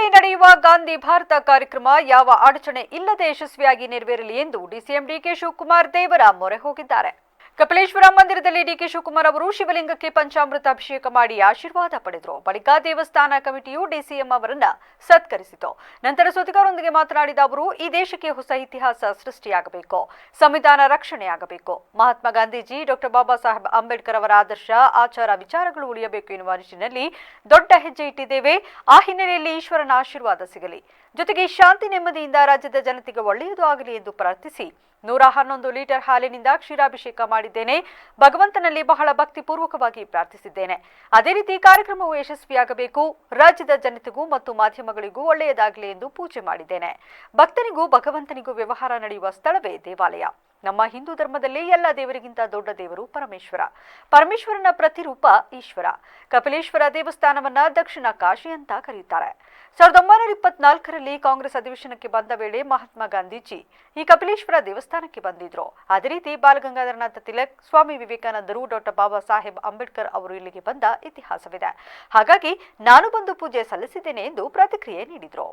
ನಗರದಲ್ಲಿ ನಡೆಯುವ ಗಾಂಧಿ ಭಾರತ ಕಾರ್ಯಕ್ರಮ ಯಾವ ಅಡಚಣೆ ಇಲ್ಲದೆ ಯಶಸ್ವಿಯಾಗಿ ನೆರವೇರಲಿ ಎಂದು ಡಿಸಿಎಂ ಡಿಕೆ ಶಿವಕುಮಾರ್ ದೇವರ ಮೊರೆ ಹೋಗಿದ್ದಾರೆ. ಕಪಿಲೇಶ್ವರ ಮಂದಿರದಲ್ಲಿ ಡಿಕೆ ಶಿವಕುಮಾರ್ ಅವರು ಶಿವಲಿಂಗಕ್ಕೆ ಪಂಚಾಮೃತ ಅಭಿಷೇಕ ಮಾಡಿ ಆಶೀರ್ವಾದ ಪಡೆದರು. ಬಳಿಕ ದೇವಸ್ಥಾನ ಕಮಿಟಿಯು ಡಿಸಿಎಂ ಅವರನ್ನ ಸತ್ಕರಿಸಿತು. ನಂತರ ಸುದ್ದಿಗಾರರೊಂದಿಗೆ ಮಾತನಾಡಿದ ಅವರು, ಈ ದೇಶಕ್ಕೆ ಹೊಸ ಇತಿಹಾಸ ಸೃಷ್ಟಿಯಾಗಬೇಕು, ಸಂವಿಧಾನ ರಕ್ಷಣೆಯಾಗಬೇಕು, ಮಹಾತ್ಮ ಗಾಂಧೀಜಿ, ಡಾಕ್ಟರ್ ಬಾಬಾ ಸಾಹೇಬ್ ಅಂಬೇಡ್ಕರ್ ಅವರ ಆದರ್ಶ ಆಚಾರ ವಿಚಾರಗಳು ಉಳಿಯಬೇಕು ಎನ್ನುವ ನಿಟ್ಟಿನಲ್ಲಿ ದೊಡ್ಡ ಹೆಜ್ಜೆ ಇಟ್ಟಿದ್ದೇವೆ. ಆ ಹಿನ್ನೆಲೆಯಲ್ಲಿ ಈಶ್ವರನ ಆಶೀರ್ವಾದ ಸಿಗಲಿ, ಜೊತೆಗೆ ಶಾಂತಿ ನೆಮ್ಮದಿಯಿಂದ ರಾಜ್ಯದ ಜನತೆಗೆ ಒಳ್ಳೆಯದು ಆಗಲಿ ಎಂದು ಪ್ರಾರ್ಥಿಸಿ 111 ಲೀಟರ್ ಹಾಲಿನಿಂದ ಕ್ಷೀರಾಭಿಷೇಕ ಮಾಡಿದ್ದೇನೆ. ಭಗವಂತನಲ್ಲಿ ಬಹಳ ಭಕ್ತಿಪೂರ್ವಕವಾಗಿ ಪ್ರಾರ್ಥಿಸಿದ್ದೇನೆ. ಅದೇ ರೀತಿ ಕಾರ್ಯಕ್ರಮವು ಯಶಸ್ವಿಯಾಗಬೇಕು, ರಾಜ್ಯದ ಜನತೆಗೂ ಮತ್ತು ಮಾಧ್ಯಮಗಳಿಗೂ ಒಳ್ಳೆಯದಾಗಲಿ ಎಂದು ಪೂಜೆ ಮಾಡಿದ್ದೇನೆ. ಭಕ್ತನಿಗೂ ಭಗವಂತನಿಗೂ ವ್ಯವಹಾರ ನಡೆಯುವ ಸ್ಥಳವೇ ದೇವಾಲಯ. ನಮ್ಮ ಹಿಂದೂ ಧರ್ಮದಲ್ಲಿ ಎಲ್ಲ ದೇವರಿಗಿಂತ ದೊಡ್ಡ ದೇವರು ಪರಮೇಶ್ವರ. ಪರಮೇಶ್ವರನ ಪ್ರತಿರೂಪ ಈಶ್ವರ. ಕಪಿಲೇಶ್ವರ ದೇವಸ್ಥಾನವನ್ನ ದಕ್ಷಿಣ ಕಾಶಿ ಅಂತ ಕರೆಯುತ್ತಾರೆ. 1924ರಲ್ಲಿ ಕಾಂಗ್ರೆಸ್ ಅಧಿವೇಶನಕ್ಕೆ ಬಂದ ವೇಳೆ ಮಹಾತ್ಮ ಗಾಂಧೀಜಿ ಈ ಕಪಿಲೇಶ್ವರ ದೇವಸ್ಥಾನಕ್ಕೆ ಬಂದಿದ್ರು. ಅದೇ ರೀತಿ ಬಾಲಗಂಗಾಧರನಾಥ ತಿಲಕ್, ಸ್ವಾಮಿ ವಿವೇಕಾನಂದರು, ಡಾಕ್ಟರ್ ಬಾಬಾ ಸಾಹೇಬ್ ಅಂಬೇಡ್ಕರ್ ಅವರು ಇಲ್ಲಿಗೆ ಬಂದ ಇತಿಹಾಸವಿದೆ. ಹಾಗಾಗಿ ನಾನು ಬಂದು ಪೂಜೆ ಸಲ್ಲಿಸಿದ್ದೇನೆ ಎಂದು ಪ್ರತಿಕ್ರಿಯೆ ನೀಡಿದರು.